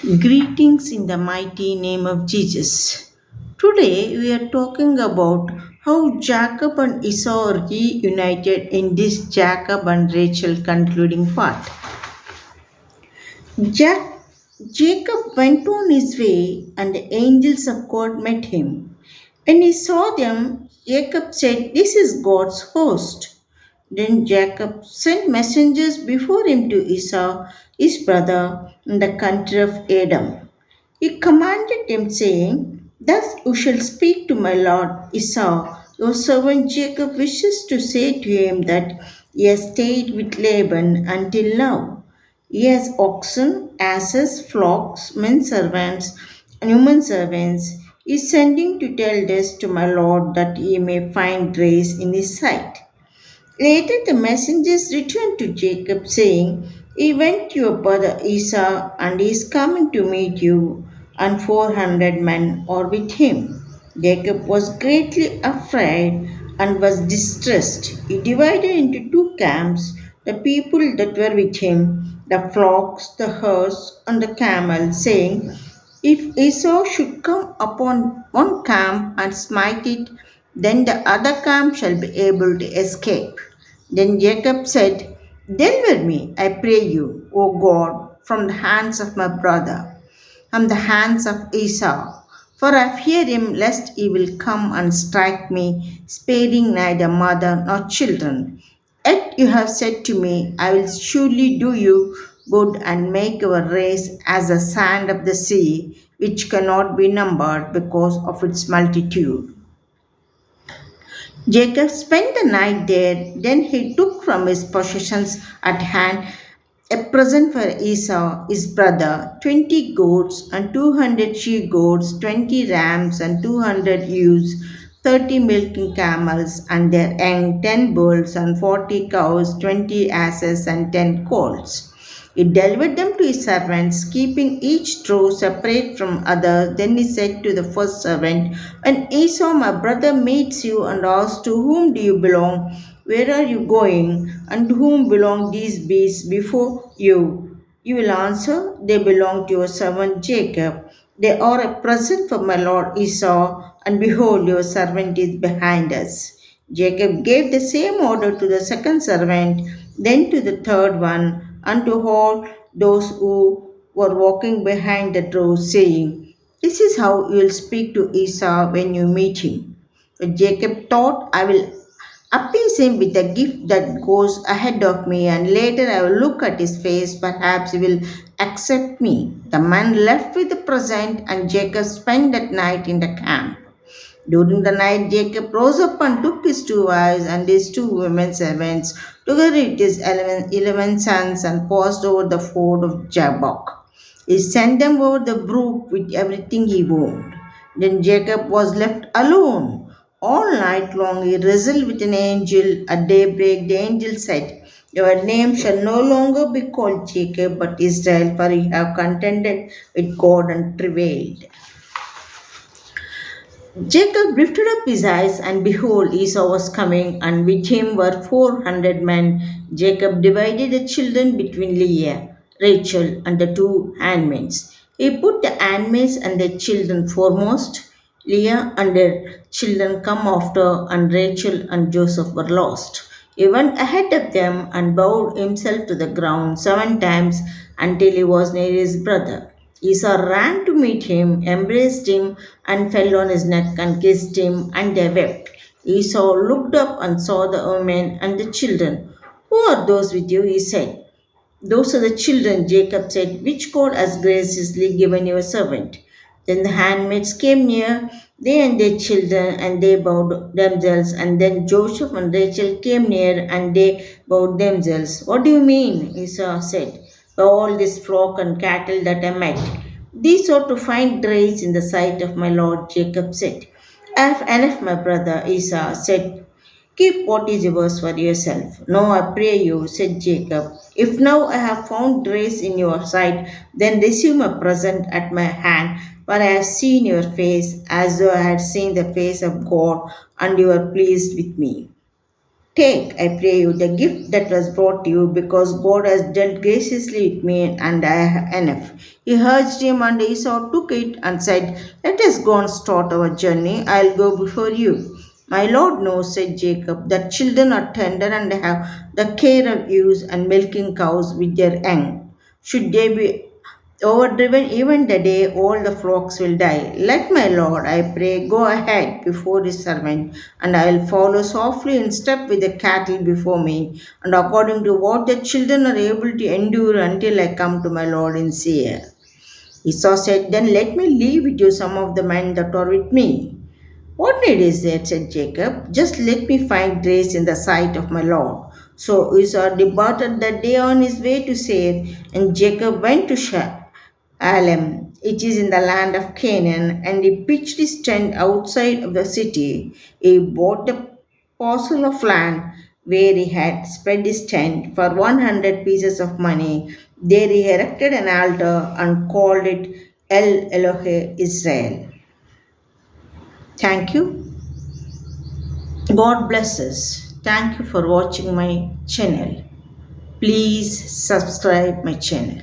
Greetings in the mighty name of Jesus. Today we are talking about how Jacob and Esau are reunited in this Jacob and Rachel concluding part. Jack, Jacob went on his way, and the angels of God met him. When he saw them, Jacob said, "This is God's host." Then Jacob sent messengers before him to Esau, his brother, in the country of Edom. He commanded him, saying, "Thus you shall speak to my lord Esau. Your servant Jacob wishes to say to him that he has stayed with Laban until now. He has oxen, asses, flocks, men servants, and women servants. He is sending to tell this to my lord that he may find grace in his sight." Later the messengers returned to Jacob, saying, "He went to your brother Esau, and he is coming to meet you, and 400 men are with him." Jacob was greatly afraid and was distressed. He divided into two camps the people that were with him, the flocks, the herds, and the camels, saying, "If Esau should come upon one camp and smite it, then the other camp shall be able to escape." Then Jacob said, "Deliver me, I pray you, O God, from the hands of my brother, from the hands of Esau. For I fear him lest he will come and strike me, sparing neither mother nor children. Yet you have said to me, I will surely do you good and make your race as the sand of the sea, which cannot be numbered because of its multitude." Jacob spent the night there. Then he took from his possessions at hand a present for Esau, his brother, 20 goats and 200 she goats, 20 rams and 200 ewes, 30 milking camels and their young, 10 bulls and 40 cows, 20 asses and 10 colts. He delivered them to his servants, keeping each trough separate from others. Then he said to the first servant, "When Esau, my brother, meets you and asks, 'To whom do you belong? Where are you going? And to whom belong these beasts before you?' You will answer, 'They belong to your servant Jacob. They are a present for my lord Esau, and behold, your servant is behind us.'" Jacob gave the same order to the second servant, then to the third one, and to all those who were walking behind the drove, saying, "This is how you will speak to Esau when you meet him." But Jacob thought, "I will appease him with a gift that goes ahead of me, and later I will look at his face. Perhaps he will accept me." The man left with the present, and Jacob spent that night in the camp. During the night, Jacob rose up and took his two wives and his two women servants, together with his 11 sons, and passed over the ford of Jabbok. He sent them over the brook with everything he owned. Then Jacob was left alone. All night long he wrestled with an angel. At daybreak, the angel said, "Your name shall no longer be called Jacob, but Israel, for you have contended with God and prevailed." Jacob lifted up his eyes, and behold, Esau was coming, and with him were 400 men. Jacob divided the children between Leah, Rachel, and the two handmaids. He put the handmaids and their children foremost. Leah and her children come after, and Rachel and Joseph were lost. He went ahead of them and bowed himself to the ground 7 times until he was near his brother. Esau ran to meet him, embraced him, and fell on his neck and kissed him, and they wept. Esau looked up and saw the women and the children. "Who are those with you?" he said. "Those are the children," Jacob said, "which God has graciously given your servant." Then the handmaids came near, they and their children, and they bowed themselves. And then Joseph and Rachel came near, and they bowed themselves. "What do you mean?" Esau said, "by all this flock and cattle that I met? These are to find grace in the sight of my lord," Jacob said. "I have enough, my brother," Esau said. "Keep what is yours for yourself." "No, I pray you," said Jacob. "If now I have found grace in your sight, then receive my present at my hand, for I have seen your face as though I had seen the face of God, and you are pleased with me." Take, I pray you, the gift that was brought to you, because God has dealt graciously with me and I have enough. He urged him, and Esau took it and said, Let us go and start our journey. I'll go before you. My Lord knows, said Jacob, that children are tender and have the care of ewes and milking cows with their young. Should they be overdriven even the day all the flocks will die. Let my Lord, I pray, go ahead before his servant, and I will follow softly in step with the cattle before me, and according to what the children are able to endure until I come to my Lord in Seir. Esau said, Then let me leave with you some of the men that are with me. What need is there, said Jacob. Just let me find grace in the sight of my Lord. So Esau departed that day on his way to Seir, and Jacob went to Alam, it is in the land of Canaan, and he pitched his tent outside of the city. He bought a parcel of land where he had spread his tent for 100 pieces of money. There he erected an altar and called it El Elohe Israel. Thank you. God bless us. Thank you for watching my channel. Please subscribe my channel.